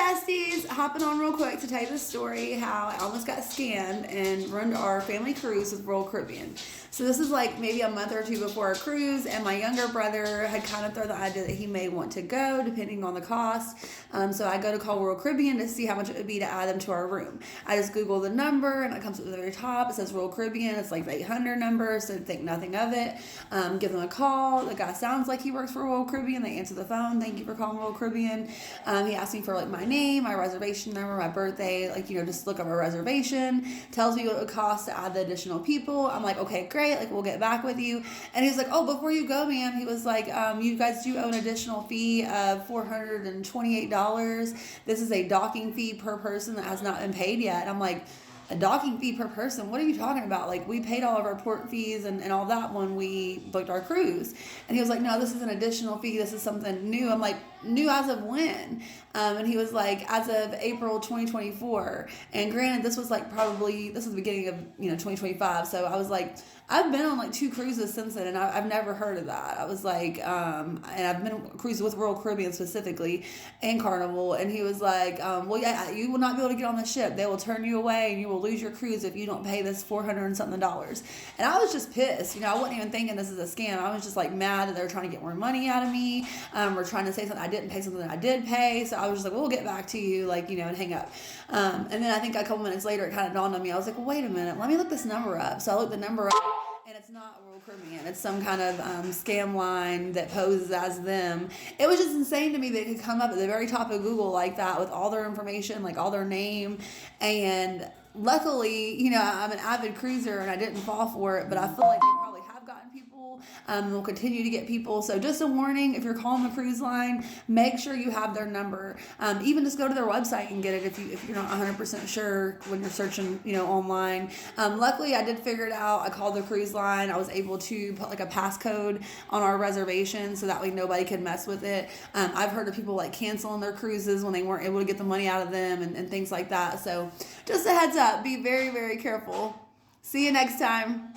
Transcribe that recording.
besties, hopping on real quick to tell you the story how I almost got scammed and ruined our family cruise with Royal Caribbean. So this is like maybe a month or two before our cruise, and my younger brother had kind of thrown the idea that he may want to go depending on the cost. So I go to call Royal Caribbean to see how much it would be to add them to our room. I just Google the number and it comes at the very top. It says Royal Caribbean. It's like the 800 number, so think nothing of it. Give them a call. The guy sounds like he works for Royal Caribbean. They answer the phone. Thank you for calling Royal Caribbean. He asked me for like my name, my reservation number, my birthday, like, just look up a reservation, tells me what it would cost to add the additional people. I'm like, okay, great. Like, we'll get back with you. And he was like, oh, before you go, ma'am, he was like, you guys do owe an additional fee of $428. This is a docking fee per person that has not been paid yet. And I'm like, a docking fee per person? What are you talking about? Like, we paid all of our port fees and all that when we booked our cruise. And he was like, no, this is an additional fee. This is something new. I'm like, new as of when? And he was like, as of April 2024. And granted, this was like this was the beginning of 2025. So I was like, I've been on like 2 cruises since then, and I've never heard of that. I was like, and I've been on cruises with Royal Caribbean specifically and Carnival. And he was like, well, yeah, you will not be able to get on the ship. They will turn you away and you will lose your cruise if you don't pay this $400 and something. And I was just pissed. I wasn't even thinking this is a scam. I was just like mad that they were trying to get more money out of me. Or trying to say something I didn't pay, something that I did pay. So I was just like, we'll get back to you, and hang up. And then I think a couple minutes later, it kind of dawned on me. I was like, well, wait a minute, let me look this number up. So I looked the number up, and it's not Royal Caribbean. It's some kind of scam line that poses as them. It was just insane to me that it could come up at the very top of Google like that with all their information, like all their name. And luckily, I'm an avid cruiser and I didn't fall for it, but I feel like they probably have gotten people. Will continue to get people. So just a warning, if you're calling the cruise line, make sure you have their number. Even just go to their website and get it if you're not 100% sure when you're searching, online. Luckily, I did figure it out. I called the cruise line. I was able to put like a passcode on our reservation so that way nobody could mess with it. I've heard of people like canceling their cruises when they weren't able to get the money out of them and things like that. So just a heads up, be very, very careful. See you next time.